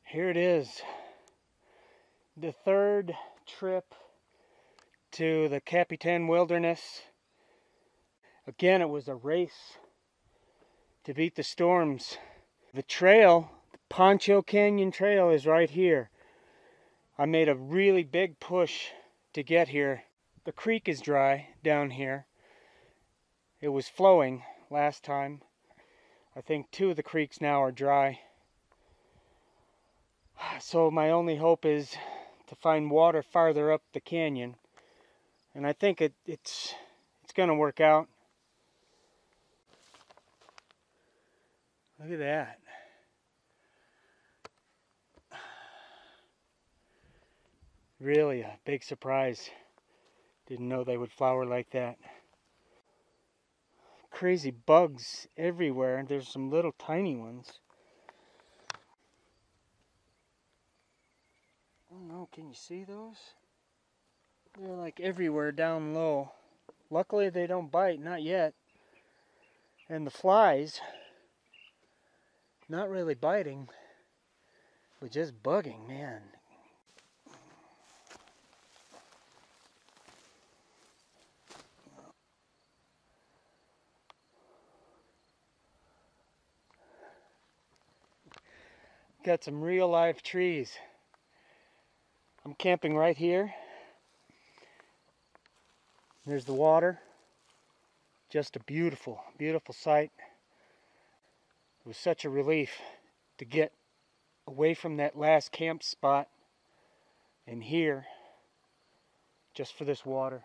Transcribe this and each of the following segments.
Here it is, the third trip to the Capitan wilderness. Again, it was a race to beat the storms. The trail, the Pancho Canyon Trail, is right here. I made a really big push to get here. The creek is dry down here. It was flowing last time. I think 2 of the creeks now are dry. So my only hope is to find water farther up the canyon, and I think it's going to work out. Look at that. Really a big surprise. Didn't know they would flower like that. Crazy bugs everywhere. There's some little tiny ones. I don't know, can you see those? They're like everywhere down low. Luckily they don't bite, not yet. And the flies, not really biting, but just bugging, man. Got some real live trees. I'm camping right here. There's the water. Just a beautiful, beautiful sight. It was such a relief to get away from that last camp spot and here just for this water.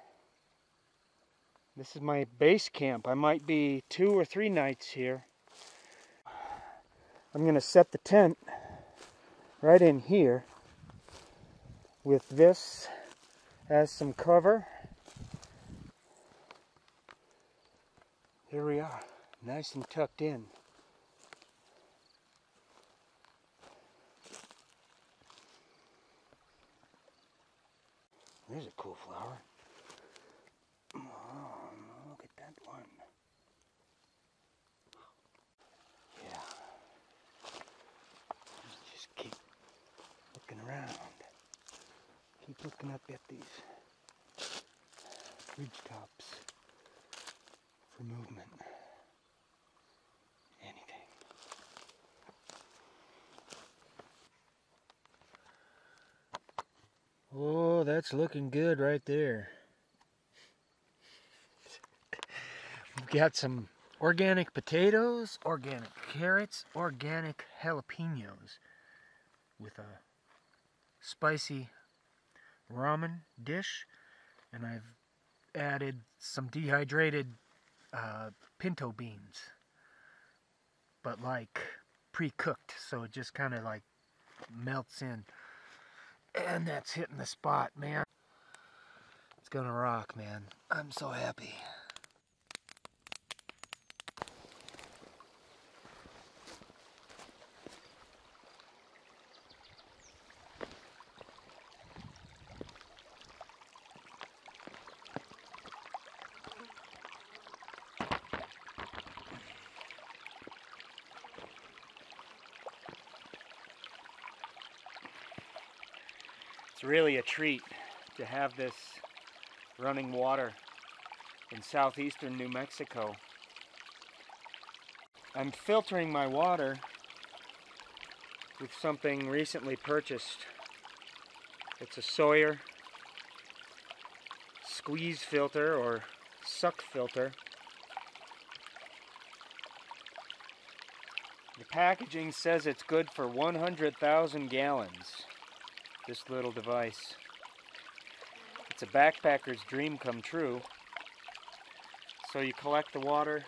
This is my base camp. I might be 2 or 3 nights here. I'm going to set the tent right in here with this as some cover. Here we are, nice and tucked in. There's a cool flower. Oh, look at that one. Yeah. Just keep looking around. Keep looking up at these ridge tops for movement. Anything. Oh, that's looking good right there. We've got some organic potatoes, organic carrots, organic jalapenos with a spicy ramen dish, and I've added some dehydrated pinto beans, but like pre-cooked, so it just kind of like melts in, and that's hitting the spot, man. It's gonna rock, man. I'm so happy. It's really a treat to have this running water in southeastern New Mexico. I'm filtering my water with something recently purchased. It's a Sawyer squeeze filter or suck filter. The packaging says it's good for 100,000 gallons. This little device. It's a backpacker's dream come true. So you collect the water,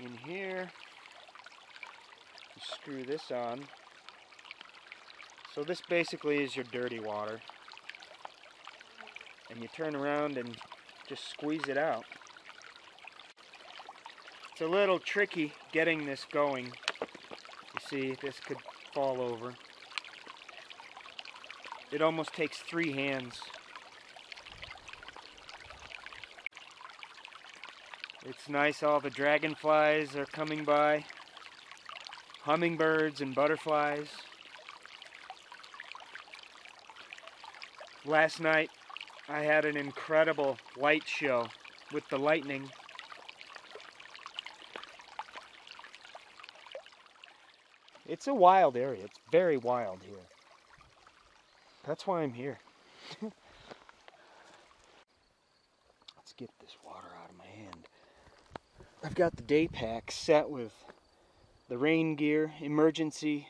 in here, you screw this on. So this basically is your dirty water. and you turn around and just squeeze it out. It's a little tricky getting this going. You see, this could fall over. It almost takes 3 hands. It's nice, all the dragonflies are coming by. Hummingbirds and butterflies. Last night I had an incredible light show with the lightning. It's a wild area. It's very wild here. That's why I'm here. Let's get this water out of my hand. I've got the day pack set with the rain gear, emergency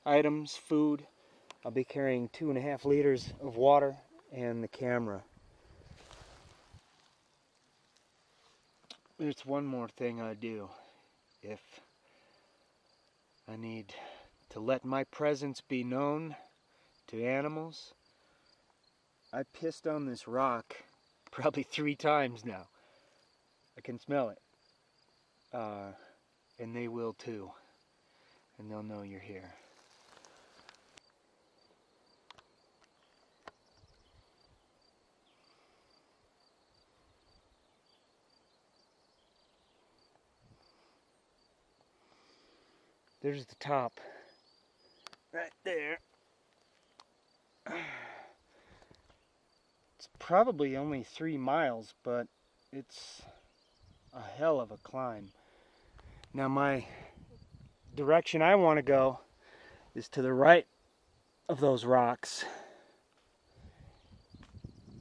items, food. I'll be carrying 2.5 liters of water and the camera. There's one more thing I do. If I need to let my presence be known to animals, I pissed on this rock probably 3 times now. I can smell it. And they will too. And they'll know you're here. There's the top. Right there. It's probably only 3 miles, but it's a hell of a climb. Now my direction I want to go is to the right of those rocks.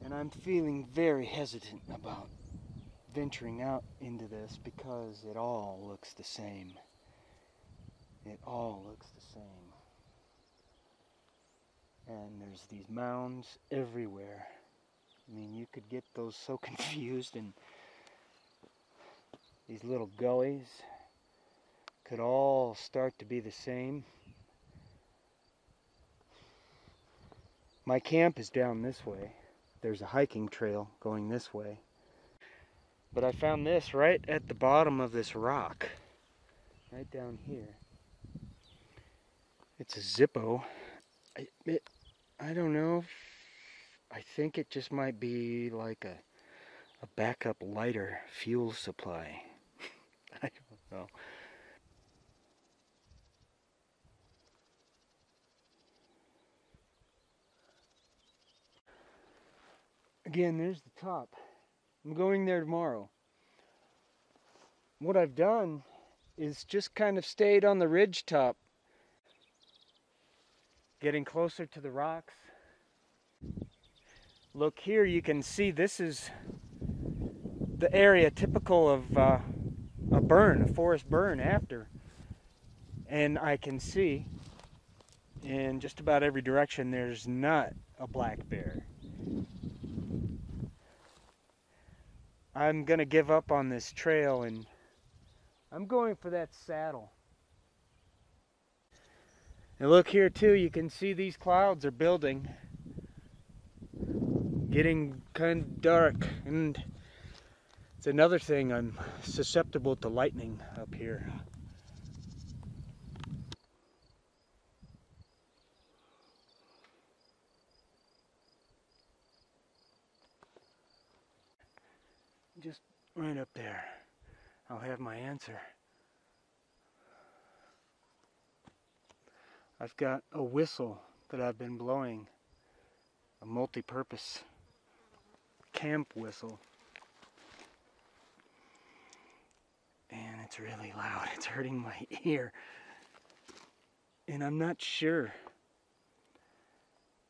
And I'm feeling very hesitant about venturing out into this because it all looks the same. It all looks the same. And there's these mounds everywhere. I mean, you could get those so confused, and these little gullies could all start to be the same. My camp is down this way. There's a hiking trail going this way. But I found this right at the bottom of this rock. Right down here. It's a Zippo. I don't know. I think it just might be like a backup lighter fuel supply. I don't know. Again, there's the top. I'm going there tomorrow. What I've done is just kind of stayed on the ridge top, getting closer to the rocks. Look here, you can see this is the area typical of a burn, a forest burn after. And I can see in just about every direction there's not a black bear. I'm gonna give up on this trail and I'm going for that saddle. And look here too, you can see these clouds are building, getting kind of dark, and it's another thing, I'm susceptible to lightning up here. Just right up there, I'll have my answer. I've got a whistle that I've been blowing, a multi-purpose camp whistle. And it's really loud, it's hurting my ear. And I'm not sure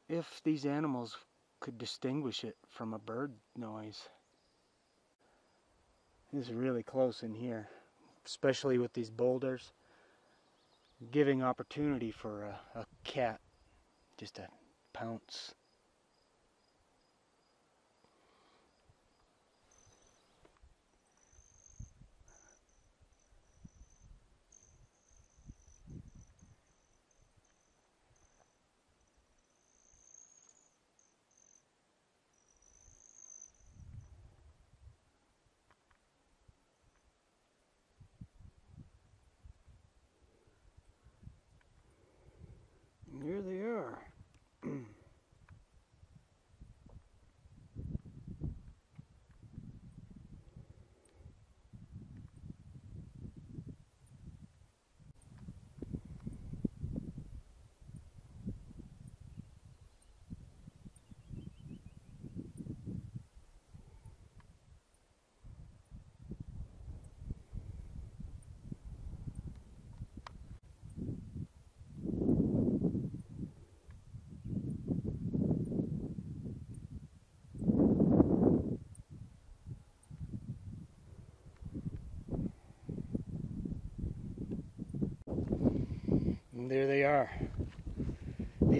if these animals could distinguish it from a bird noise. It's really close in here, especially with these boulders, giving opportunity for a cat just to pounce.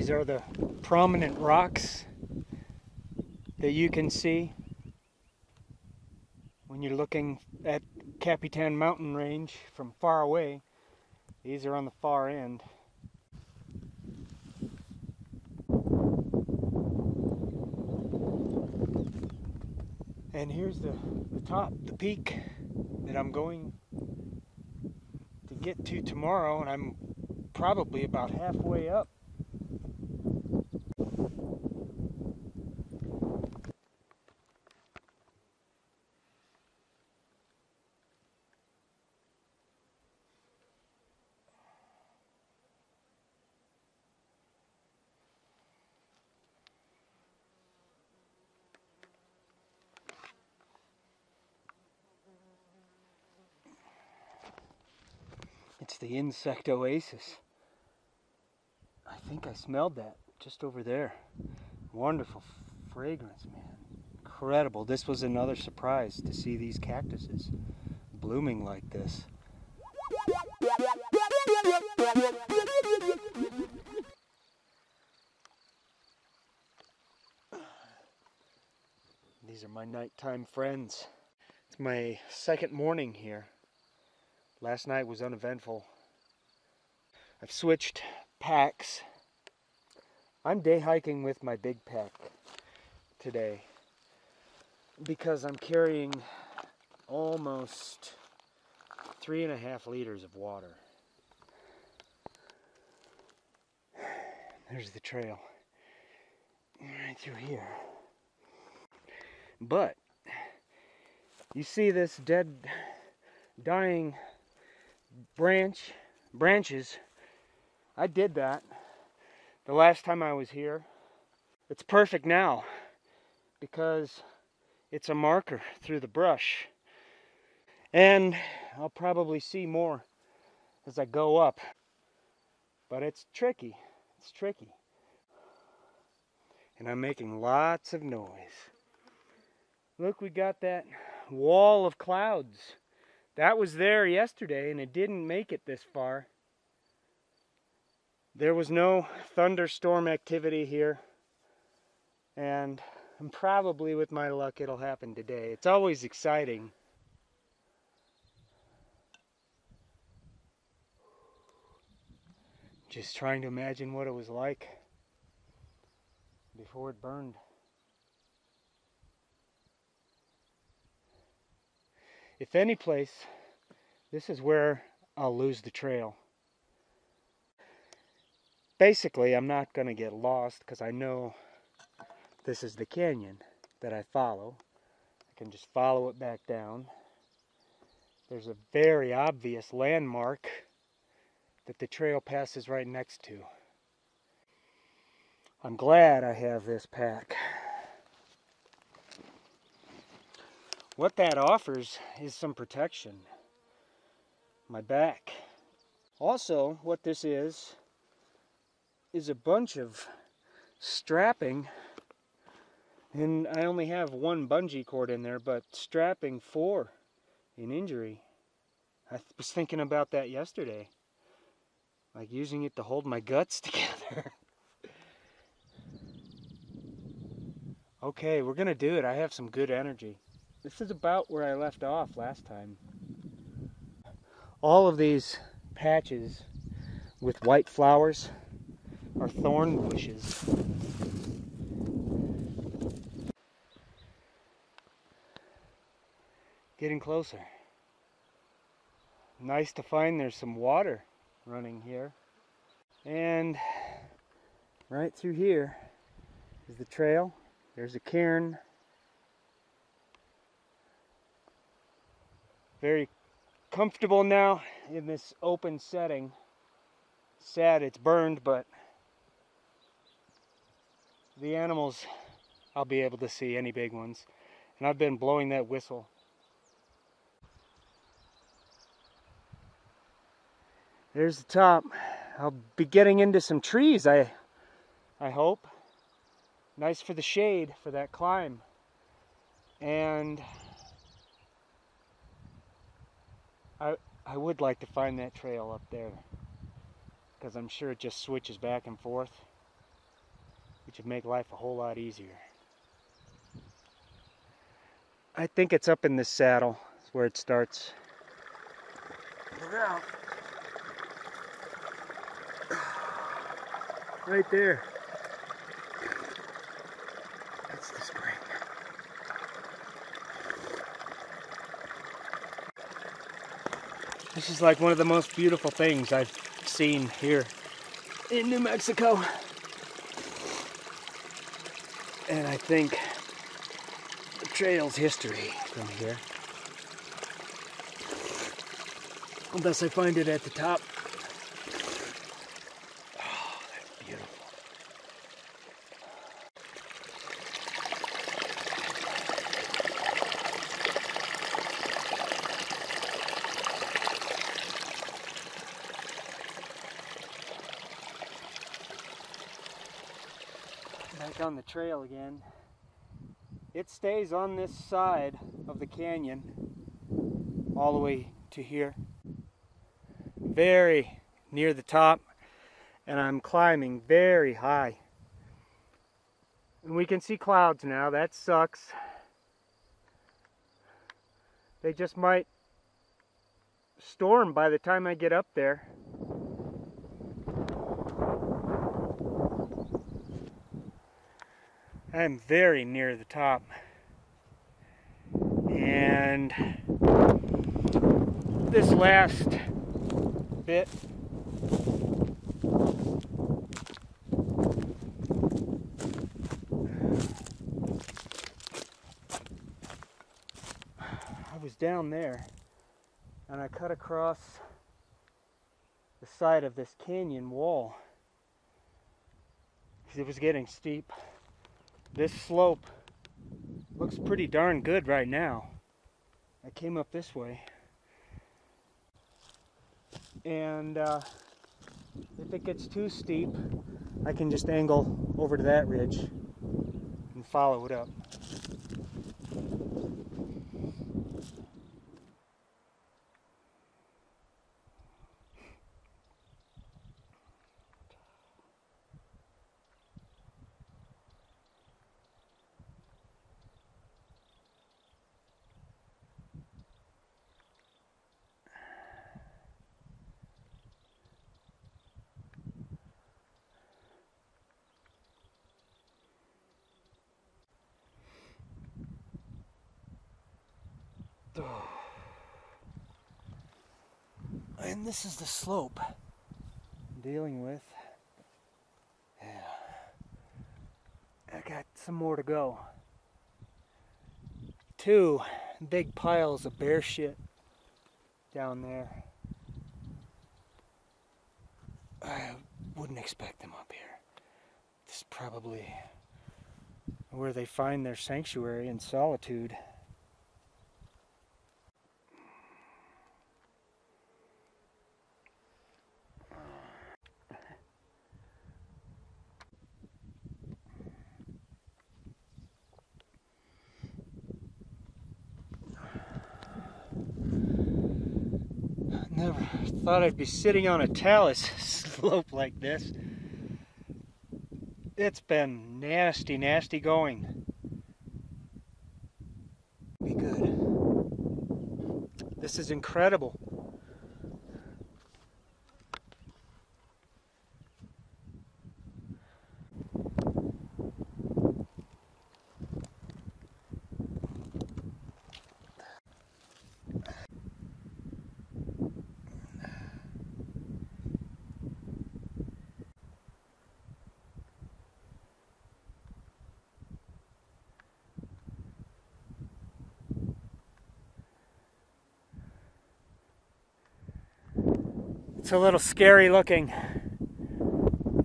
These are the prominent rocks that you can see when you're looking at Capitan mountain range from far away. These are on the far end. And here's the top, the peak that I'm going to get to tomorrow, and I'm probably about halfway up. It's the Insect Oasis. I think I smelled that just over there. Wonderful fragrance, man. Incredible. This was another surprise to see these cactuses blooming like this. These are my nighttime friends. It's my second morning here. Last night was uneventful. I've switched packs. I'm day hiking with my big pack today because I'm carrying almost 3.5 liters of water. There's the trail right through here. But you see this dead, dying branches. I did that the last time I was here. It's perfect now because it's a marker through the brush, and I'll probably see more as I go up, but it's tricky. And I'm making lots of noise. Look, we got that wall of clouds. That was there yesterday and it didn't make it this far. There was no thunderstorm activity here, and probably with my luck it'll happen today. It's always exciting. Just trying to imagine what it was like before it burned. If any place, this is where I'll lose the trail. Basically, I'm not going to get lost because I know this is the canyon that I follow. I can just follow it back down. There's a very obvious landmark that the trail passes right next to. I'm glad I have this pack. What that offers is some protection. My back. Also, what this is a bunch of strapping, and I only have one bungee cord in there, but strapping for an injury. I was thinking about that yesterday, like using it to hold my guts together. Okay, we're gonna do it. I have some good energy. This is about where I left off last time. All of these patches with white flowers are thorn bushes. Getting closer. Nice to find there's some water running here. And right through here is the trail. There's a cairn. Very comfortable now in this open setting. Sad it's burned, but the animals I'll be able to see, any big ones. And I've been blowing that whistle. There's the top. I'll be getting into some trees, I hope. Nice for the shade for that climb. And I would like to find that trail up there, because I'm sure it just switches back and forth. which would make life a whole lot easier. I think it's up in this saddle. That's where it starts. Look out. Right there. That's the spring. This is like one of the most beautiful things I've seen here in New Mexico. And I think the trail's history from here. Unless I find it at the top. Oh, that's beautiful. Back on the trail again. It stays on this side of the canyon all the way to here. Very near the top, and I'm climbing very high. And we can see clouds now. That sucks. They just might storm by the time I get up there. I'm very near the top, and this last bit I was down there and I cut across the side of this canyon wall because it was getting steep. This slope looks pretty darn good right now. I came up this way. And if it gets too steep, I can just angle over to that ridge and follow it up. And this is the slope I'm dealing with. Yeah. I got some more to go. 2 big piles of bear shit down there. I wouldn't expect them up here. This is probably where they find their sanctuary and solitude. Never thought I'd be sitting on a talus slope like this. It's been nasty, nasty going. Be good. This is incredible. It's a little scary looking.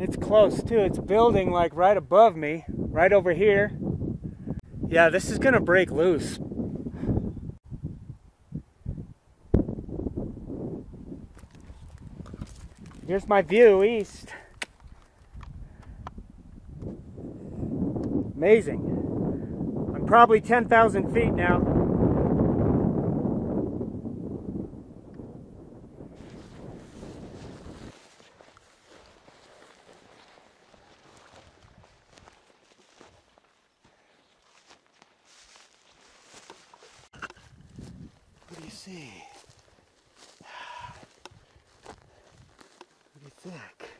It's close too. It's building like right above me, right over here. Yeah, this is gonna break loose. Here's my view east. Amazing. I'm probably 10,000 feet now. see. Pretty thick.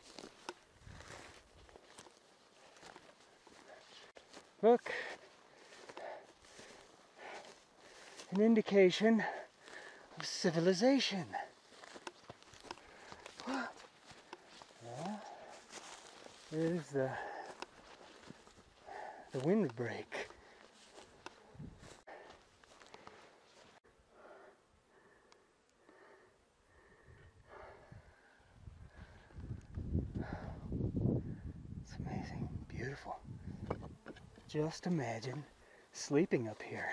Look. An indication of civilization. Yeah. There's the windbreak. It's amazing, beautiful. Just imagine sleeping up here.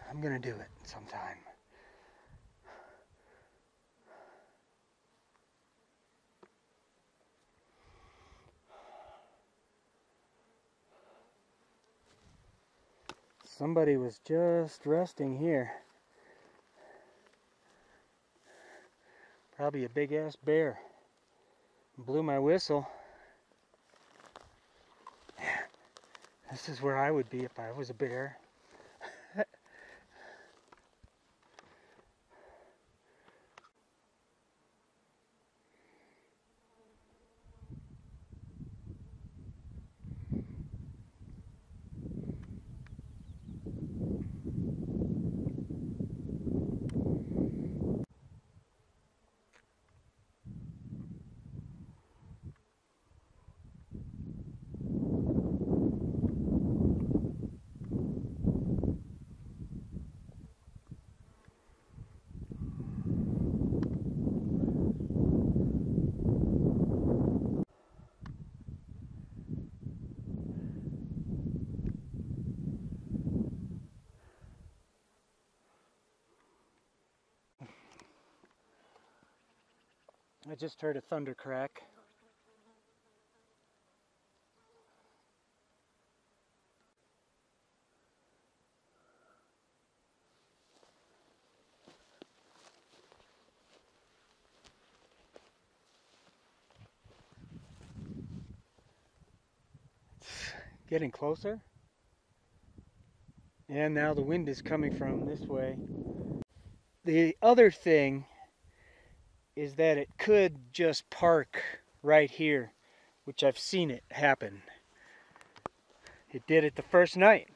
I'm gonna do it sometime. Somebody was just resting here. Probably a big ass bear. Blew my whistle. This is where I would be if I was a bear. I just heard a thunder crack. It's getting closer. And now the wind is coming from this way. The other thing is that it could just park right here, which I've seen it happen. It did it the first night.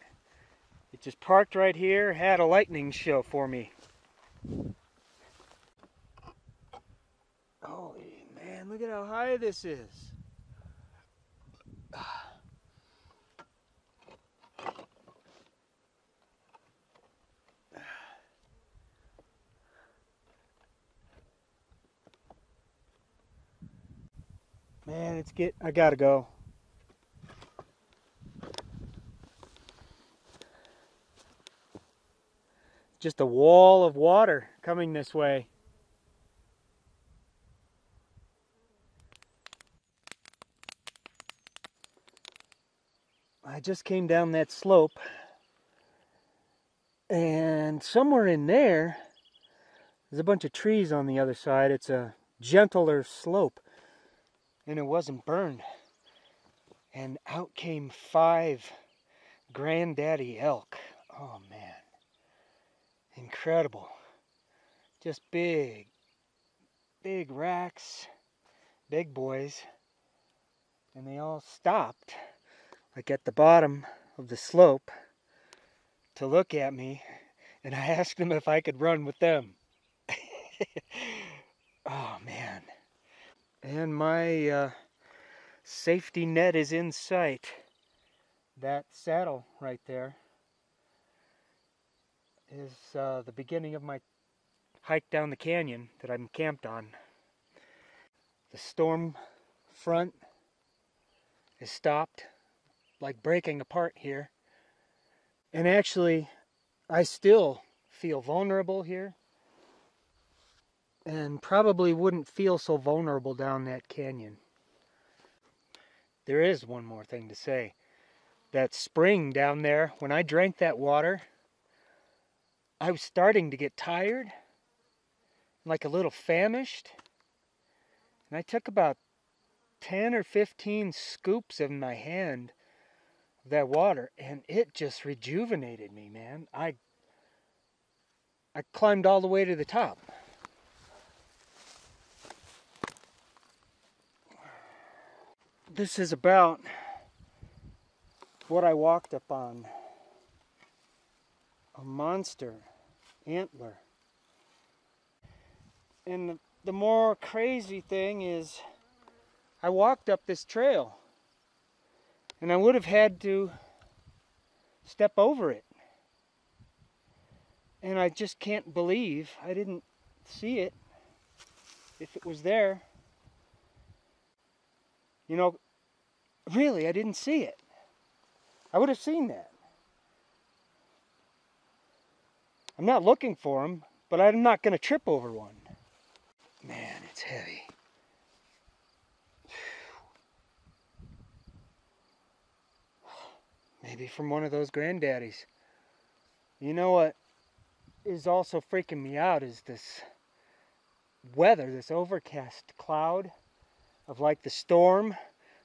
It just parked right here, had a lightning show for me. Holy man, look at how high this is. Man, I gotta go. Just a wall of water coming this way. I just came down that slope, and somewhere in there's a bunch of trees on the other side. It's a gentler slope, and it wasn't burned. And out came 5 granddaddy elk. Oh man, incredible. Just big racks, big boys. And they all stopped, like at the bottom of the slope, to look at me, and I asked them if I could run with them. Oh man. And my safety net is in sight. That saddle right there is the beginning of my hike down the canyon that I'm camped on. The storm front is stopped, like breaking apart here. And actually, I still feel vulnerable here, and probably wouldn't feel so vulnerable down that canyon. There is one more thing to say. That spring down there, when I drank that water, I was starting to get tired, like a little famished. And I took about 10 or 15 scoops in my hand that water, and it just rejuvenated me, man. I climbed all the way to the top. This is about what I walked up on. A monster antler. And the more crazy thing is, I walked up this trail and I would have had to step over it. And I just can't believe I didn't see it if it was there. You know, really, I didn't see it. I would have seen that. I'm not looking for them, but I'm not going to trip over one. Man, it's heavy. Maybe from one of those granddaddies. You know what is also freaking me out is this weather, this overcast cloud of like the storm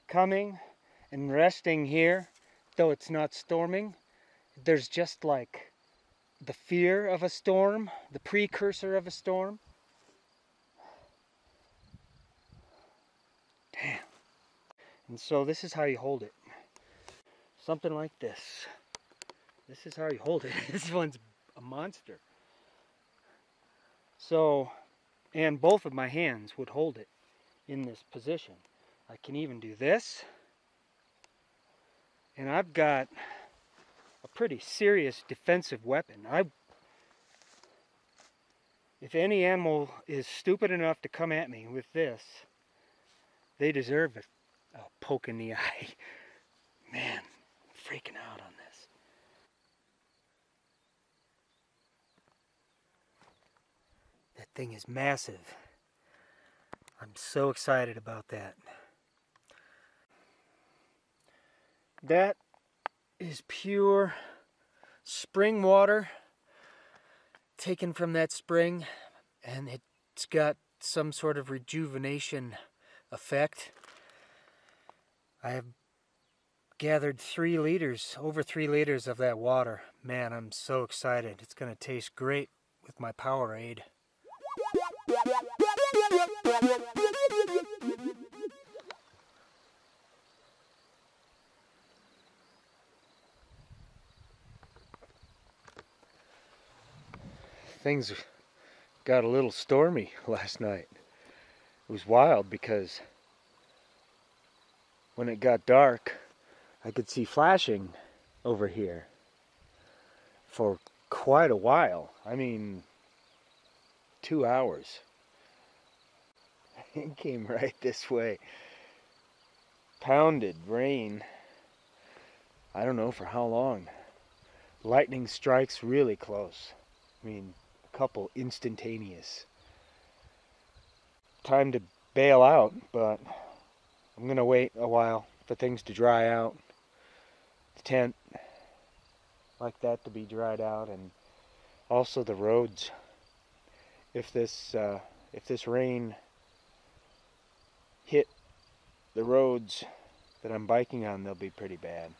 coming and resting here, though it's not storming. There's just like the fear of a storm, the precursor of a storm. Damn. And so this is how you hold it. Something like this. This is how you hold it. This one's a monster. So, and both of my hands would hold it in this position. I can even do this. And I've got a pretty serious defensive weapon. If any animal is stupid enough to come at me with this, they deserve a poke in the eye. Man, I'm freaking out on this. That thing is massive. I'm so excited about that. That is pure spring water taken from that spring, and it's got some sort of rejuvenation effect. I have gathered 3 liters, over 3 liters of that water. Man, I'm so excited. It's going to taste great with my Powerade. Things got a little stormy last night. It was wild because when it got dark, I could see flashing over here for quite a while. I mean, 2 hours. It came right this way. Pounded rain. I don't know for how long. Lightning strikes really close. I mean, a couple instantaneous. Time to bail out, but I'm gonna wait a while for things to dry out. The tent, like that, to be dried out, and also the roads. If this rain hit the roads that I'm biking on, they'll be pretty bad.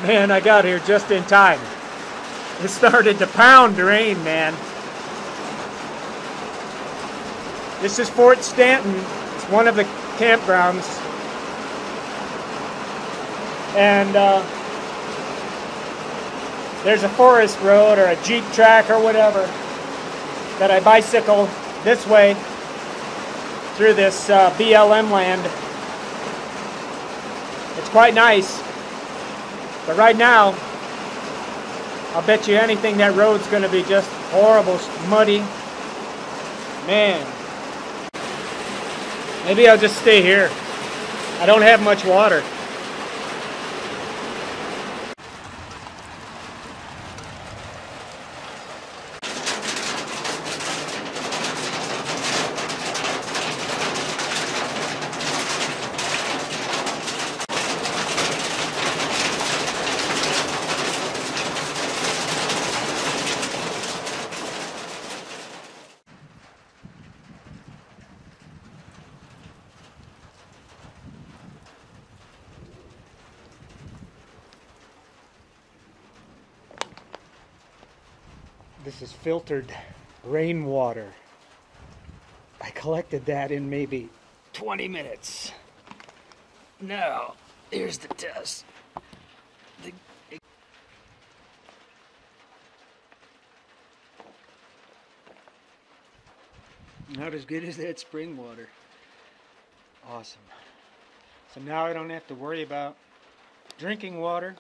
Man, I got here just in time. It started to pound rain, man. This is Fort Stanton. It's one of the campgrounds. And there's a forest road or a Jeep track or whatever that I bicycle this way through this BLM land. It's quite nice. But right now, I'll bet you anything that road's going to be just horrible, muddy. Man. Maybe I'll just stay here. I don't have much water. This is filtered rainwater. I collected that in maybe 20 minutes. Now, here's the test. Not as good as that spring water. Awesome. So now I don't have to worry about drinking water.